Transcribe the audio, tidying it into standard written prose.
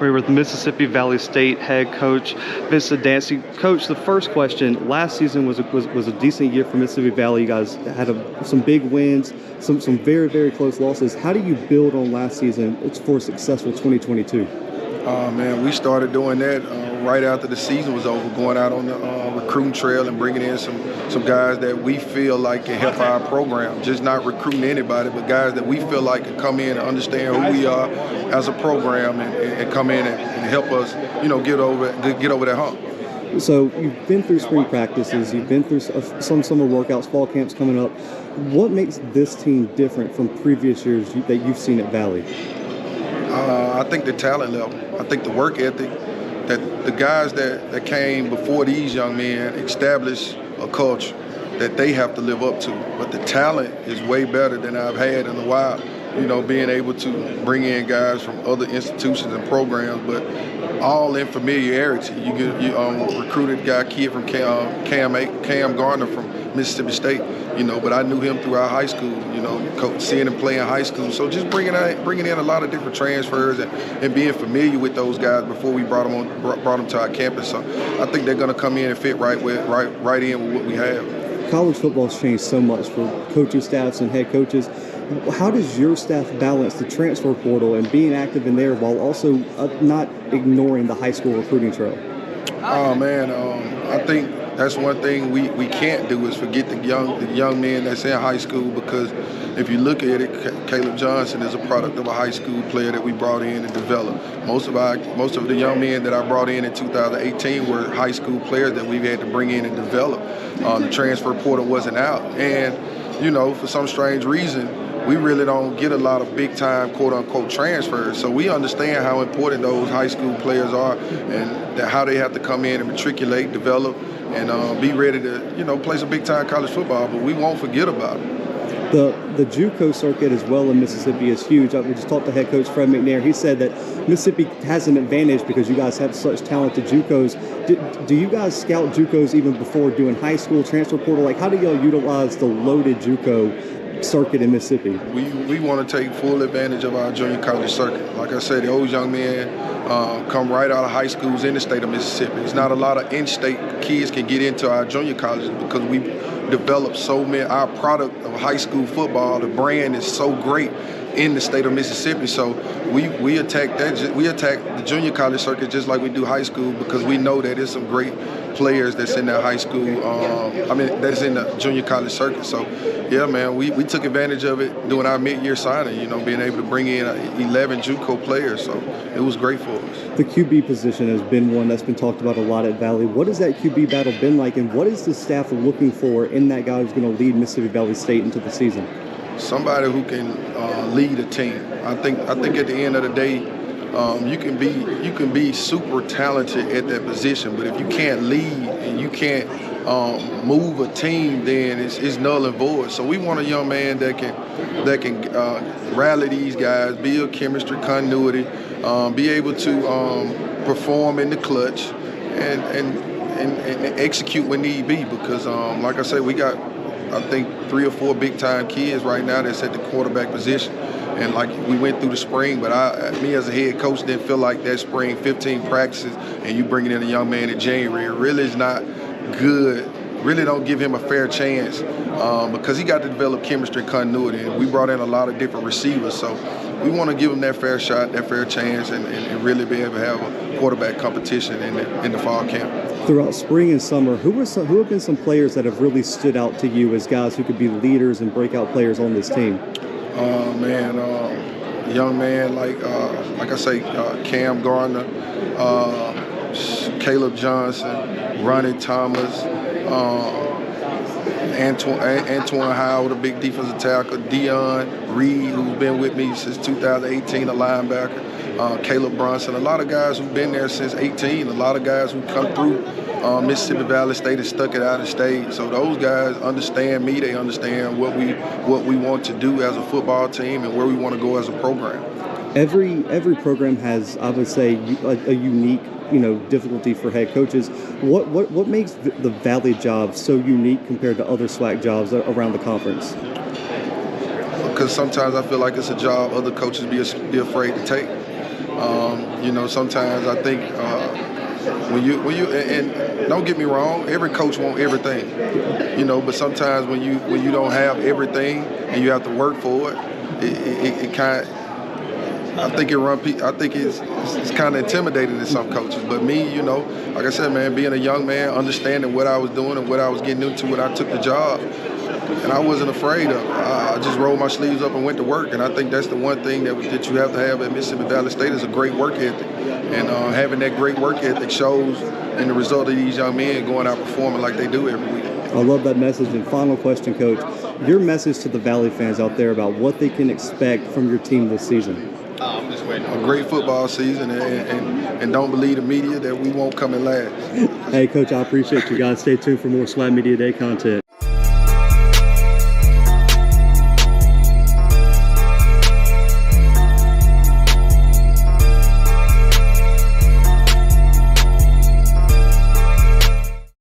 We're with Mississippi Valley State head coach Vincent Dancy. Coach, the first question: last season was a decent year for Mississippi Valley. You guys had some big wins, some very, very close losses. How do you build on last season for a successful 2022? Man, we started doing that right after the season was over, going out on the recruiting trail and bringing in some guys that we feel like can help our program. Just not recruiting anybody, but guys that we feel like can come in and understand who we are as a program and come in and help us, get over that hump. So you've been through spring practices, you've been through some summer workouts, fall camps coming up. What makes this team different from previous years that you've seen at Valley? I think the talent level. I think the work ethic, that the guys that came before these young men established a culture that they have to live up to. But the talent is way better than I've had in a while. Being able to bring in guys from other institutions and programs, but all in familiarity. You recruited a kid from Cam Gardner from Mississippi State, but I knew him throughout high school, seeing him play in high school. So just bringing in a lot of different transfers and being familiar with those guys before we brought them to our campus. So I think they're going to come in and fit right in with what we have. College football has changed so much for coaching staffs and head coaches. How does your staff balance the transfer portal and being active in there while also not ignoring the high school recruiting trail? Oh man, I think that's one thing we can't do is forget the young men that's in high school, because if you look at it, Caleb Johnson is a product of a high school player that we brought in and developed. Most of the young men that I brought in 2018 were high school players that we've had to bring in and develop. The transfer portal wasn't out, and for some strange reason, we really don't get a lot of big-time, quote-unquote, transfers. So we understand how important those high school players are and how they have to come in and matriculate, develop, and be ready to, play some big-time college football. But we won't forget about it. The JUCO circuit as well in Mississippi is huge. We just talked to head coach Fred McNair. He said that Mississippi has an advantage because you guys have such talented JUCOs. Do you guys scout JUCOs even before doing high school transfer portal? Like, how do y'all utilize the loaded JUCO circuit in Mississippi? We want to take full advantage of our junior college circuit. Like I said, those young men come right out of high schools in the state of Mississippi. It's not a lot of in-state kids can get into our junior colleges because we developed so many. Our product of high school football, the brand is so great in the state of Mississippi. So we attack that. We attack the junior college circuit just like we do high school, because we know that there's some great players that's in that high school. That's in the junior college circuit. So yeah, man, we took advantage of it doing our mid-year signing. Being able to bring in 11 JUCO players. So it was great for us. The QB position has been one that's been talked about a lot at Valley. What has that QB battle been like, and what is the staff looking for in that guy who's going to lead Mississippi Valley State into the season? Somebody who can lead a team. I think at the end of the day, you can be super talented at that position, but if you can't lead and you can't move a team, then it's null and void. So we want a young man that can rally these guys, build chemistry, continuity, be able to perform in the clutch, and execute when need be. Because like I said, we got, I think, 3 or 4 big-time kids right now that's at the quarterback position. And like we went through the spring, but me as a head coach didn't feel like that spring 15 practices and you bringing in a young man in January really is not good. Really don't give him a fair chance because he got to develop chemistry and continuity. And we brought in a lot of different receivers. So we want to give him that fair shot, that fair chance, and really be able to have a quarterback competition in the fall camp. Throughout spring and summer, who have been some players that have really stood out to you as guys who could be leaders and breakout players on this team? Young man like I say, Cam Gardner, Caleb Johnson, Ronnie Thomas, Antoine Howard, a big defensive tackle, Dion Reed, who's been with me since 2018, a linebacker, Caleb Bronson, a lot of guys who've been there since 18, a lot of guys who come through Mississippi Valley State and stuck it out of state. So those guys understand me. They understand what we want to do as a football team and where we want to go as a program. Every program has, I would say, a unique, difficulty for head coaches. What makes the Valley job so unique compared to other SWAC jobs around the conference? Because sometimes I feel like it's a job other coaches be afraid to take. You know, sometimes I think when you and don't get me wrong, every coach wants everything. You know, but sometimes when you don't have everything and you have to work for it, it kind of, I think it's kind of intimidating to some coaches. But me, you know, like I said, man, being a young man, understanding what I was doing and what I was getting into when I took the job, and I wasn't afraid of it. I just rolled my sleeves up and went to work. And I think that's the one thing that you have to have at Mississippi Valley State is a great work ethic. And having that great work ethic shows in the result of these young men going out performing like they do every week. I love that message. And final question, Coach, your message to the Valley fans out there about what they can expect from your team this season. A great football season, and don't believe the media that we won't come in last. Hey, Coach, I appreciate you guys. Stay tuned for more SWAC Media Day content.